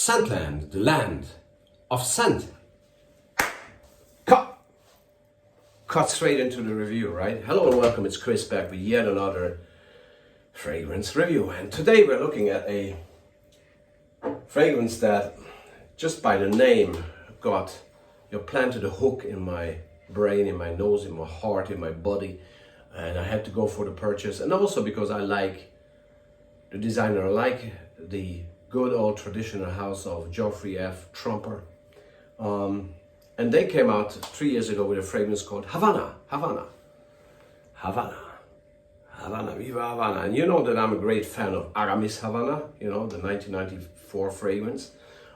Scentland, the land of scent. Cut straight into the review, right? Hello and welcome, it's Chris back with yet another fragrance review. And today we're looking at a fragrance that, just by the name, planted a hook in my brain, in my nose, in my heart, in my body. And I had to go for the purchase. And also because I like the designer, I like the good old traditional house of Geoffrey F. Trumper. And they came out 3 years ago with a fragrance called Havana. Viva Havana. And you know that I'm a great fan of Aramis Havana, you know, the 1994 fragrance.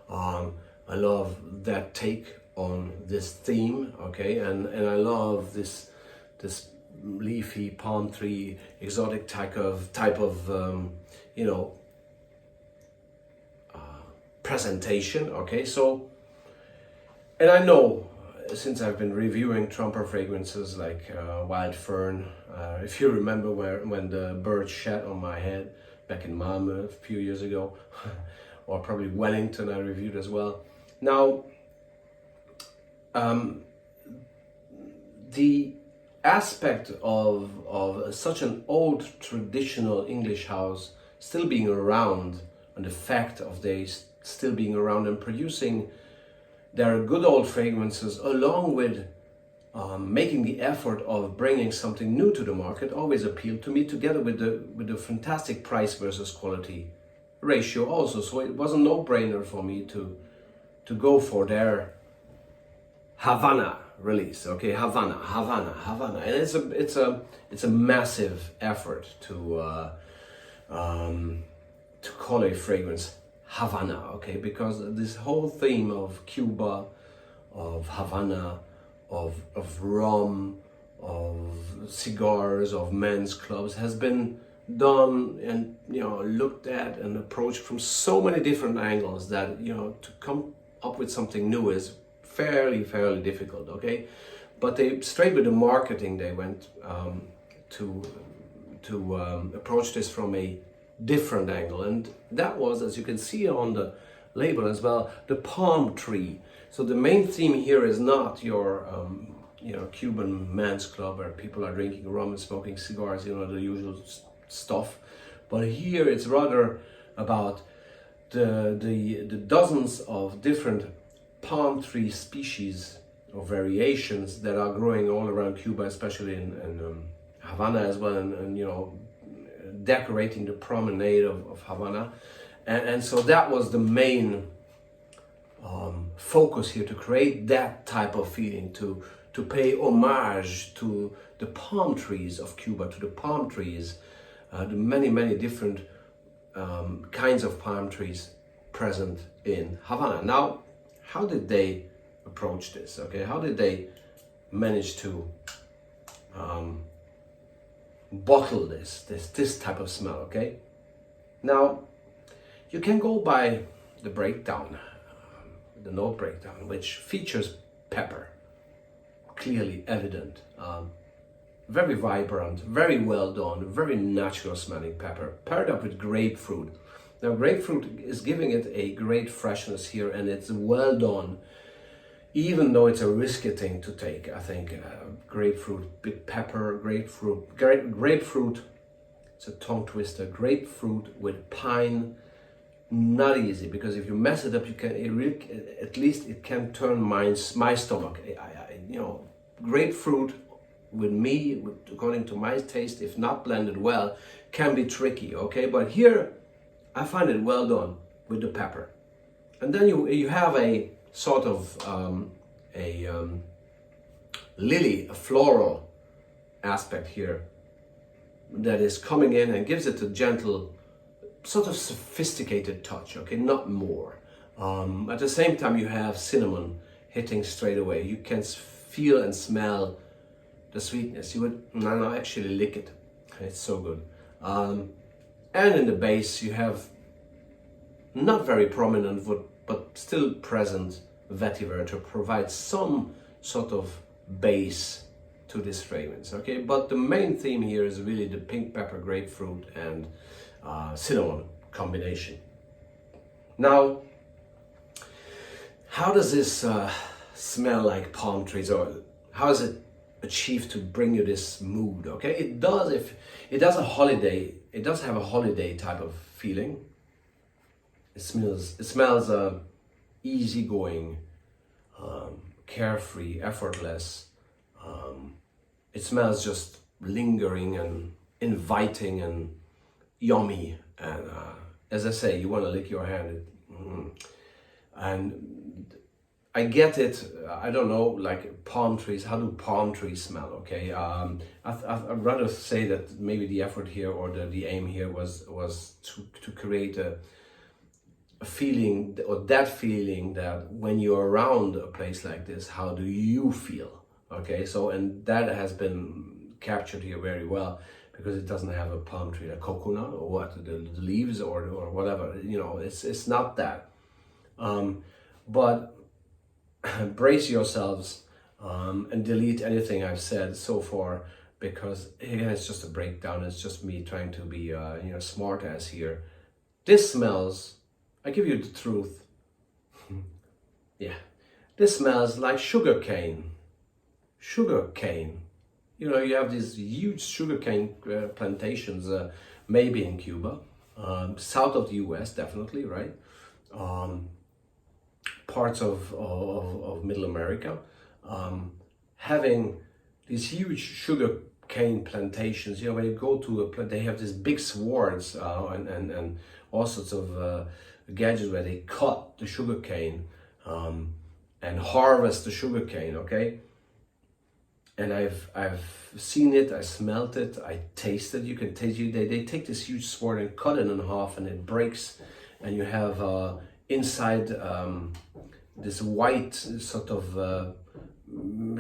I love that take on this theme, okay, and I love this leafy palm tree, exotic type of presentation, okay. So, and I know, since I've been reviewing Trumper fragrances like Wild Fern, if you remember when the bird shat on my head back in Malmö a few years ago, or probably Wellington I reviewed as well. Now, the aspect of such an old traditional English house still being around, and the fact of they still being around and producing their good old fragrances, along with making the effort of bringing something new to the market, always appealed to me, together with the fantastic price versus quality ratio also. So it was a no-brainer for me to go for their Havana release. Okay, Havana, and it's a massive effort to call a fragrance Havana, okay, because this whole theme of Cuba, of Havana, of rum, of cigars, of men's clubs has been done and looked at and approached from so many different angles that to come up with something new is fairly difficult, okay. But they straight with the marketing, they went to approach this from a different angle, and that was, as you can see on the label as well, the palm tree. So the main theme here is not your Cuban men's club where people are drinking rum and smoking cigars, the usual stuff, but here it's rather about the dozens of different palm tree species or variations that are growing all around Cuba, especially in Havana as well, and decorating the promenade of Havana, and so that was the main focus here, to create that type of feeling, to pay homage to the palm trees of Cuba, to the palm trees, the many different kinds of palm trees present in Havana. Now, how did they approach this? Okay, how did they manage to bottle this type of smell? Okay, now you can go by the breakdown, the note breakdown, which features pepper, clearly evident, very vibrant, very well done, very natural smelling pepper, paired up with grapefruit. Now, grapefruit is giving it a great freshness here, and it's well done, even though it's a risky thing to take. I think grapefruit with pepper, grapefruit, it's a tongue twister. Grapefruit with pine, not easy, because if you mess it up, at least it can turn my stomach. Grapefruit with me, according to my taste, if not blended well, can be tricky. Okay, but here I find it well done with the pepper, and then you have a sort of lily, a floral aspect here that is coming in and gives it a gentle, sort of sophisticated touch, okay, not more. At the same time, you have cinnamon hitting straight away. You can feel and smell the sweetness. You would actually lick it. It's so good. And in the base, you have not very prominent but still present vetiver to provide some sort of base to this fragrance, okay. But the main theme here is really the pink pepper, grapefruit, and cinnamon combination. Now, how does this smell like palm trees, or how is it achieved to bring you this mood? Okay, it does. If it does a holiday, it does have a holiday type of feeling. It smells easygoing, carefree, effortless. It smells just lingering and inviting and yummy. And as I say, you want to lick your hand. And I get it. I don't know, like palm trees. How do palm trees smell? Okay, I'd rather say that maybe the effort here, or the aim here was to create a feeling, or that feeling, that when you're around a place like this, how do you feel? Okay, so, and that has been captured here very well, because it doesn't have a palm tree, a coconut, or what, the leaves, or whatever. You know, it's not that. But brace yourselves and delete anything I've said so far, because again, it's just a breakdown. It's just me trying to be smart ass here. This smells, I give you the truth. Yeah, this smells like sugarcane. Sugarcane. You know, you have these huge sugarcane plantations, maybe in Cuba, south of the US, definitely, right? Parts of Middle America, having these huge sugar cane plantations. You know, when you go to a they have these big swords and all sorts of gadgets where they cut the sugar cane and harvest the sugar cane. Okay, and I've seen it, I smelt it, I tasted. You can taste it. They take this huge sword and cut it in half, and it breaks, and you have inside this white sort of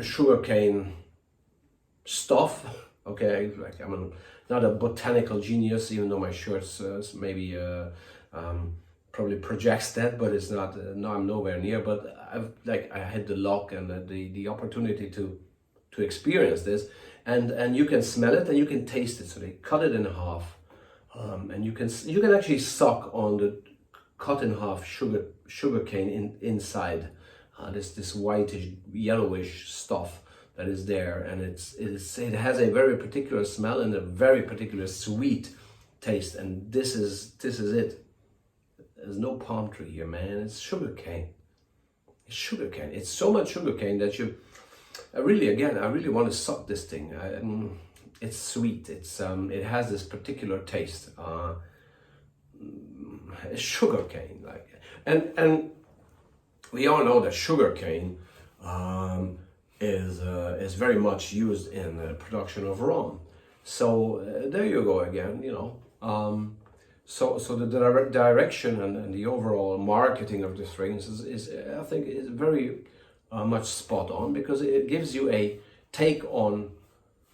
sugarcane stuff. Okay, like I'm not a botanical genius, even though my shirts maybe probably projects that, but it's not. No, I'm nowhere near. But I had the luck and the opportunity to experience this, and you can smell it and you can taste it. So they cut it in half, and you can actually suck on the cut in half sugar cane inside this whitish yellowish stuff that is there, and it has a very particular smell and a very particular sweet taste, and this is it. There's no palm tree here, man. It's sugar cane. It's sugar cane. It's so much sugar cane that I really want to suck this thing. It's sweet. It has this particular taste. Sugar cane, and we all know that sugar cane is very much used in the production of rum. So there you go again. You know, so the direction and the overall marketing of this fragrance is I think is very much spot on, because it gives you a take on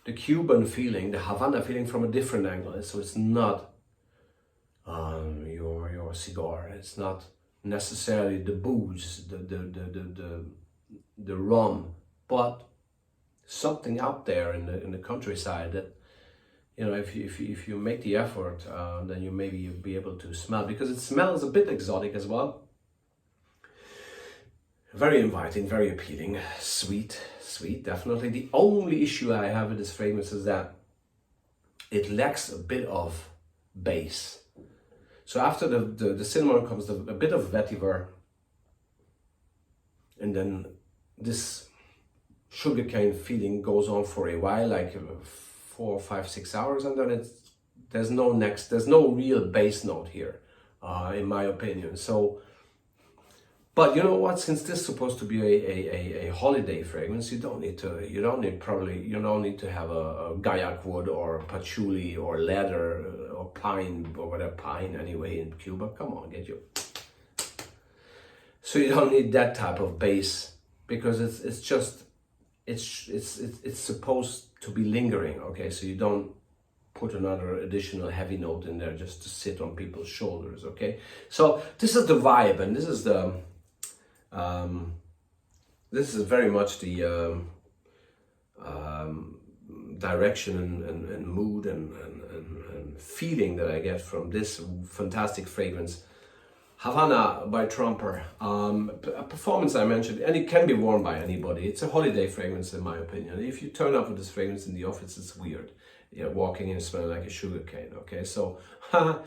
the Cuban feeling, the Havana feeling, from a different angle. So it's not your cigar. It's not necessarily the booze, the rum, but something out there in the countryside that, you know, if you make the effort, then you'll be able to smell, because it smells a bit exotic as well. Very inviting, very appealing, sweet, definitely. The only issue I have with this fragrance is that it lacks a bit of base. So after the cinnamon comes a bit of vetiver, and then this sugarcane feeling goes on for a while, like 4, 5, 6 hours, and then there's no real base note here, in my opinion. So, but you know what? Since this is supposed to be a holiday fragrance, you don't need to have a guaiac wood or patchouli or leather or pine, or whatever, pine anyway in Cuba. Come on, get you. So you don't need that type of base, because it's supposed to be lingering. Okay, so you don't put another additional heavy note in there just to sit on people's shoulders. Okay, so this is the vibe, and this is very much the direction and mood and feeling that I get from this fantastic fragrance, Havana by Trumper, a performance I mentioned, and it can be worn by anybody. It's a holiday fragrance in my opinion. If you turn up with this fragrance in the office, it's weird. You're walking in smelling like a sugarcane, okay? So, but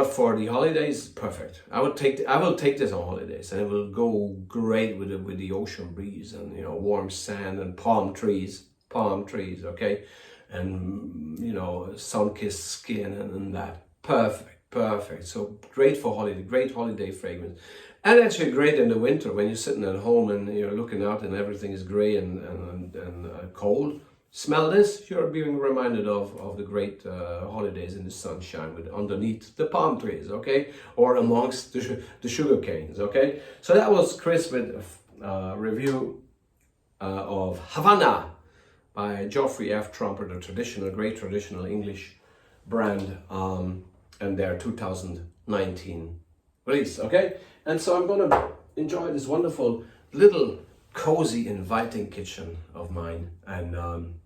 for the holidays, perfect. I will take this on holidays, and it will go great with the ocean breeze and warm sand and palm trees, okay? And sun-kissed skin and that. Perfect. So great for holiday, great holiday fragrance. And actually great in the winter when you're sitting at home and you're looking out and everything is gray and cold. Smell this, you're being reminded of the great holidays in the sunshine with underneath the palm trees, okay? Or amongst the sugar canes, okay? So that was Chris with a review of Havana by Geoffrey F. Trumper, the great traditional English brand, and their 2019 release, okay? And so I'm gonna enjoy this wonderful little cozy inviting kitchen of mine, and I'm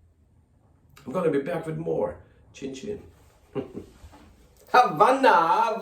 gonna be back with more. Chin chin. Havana!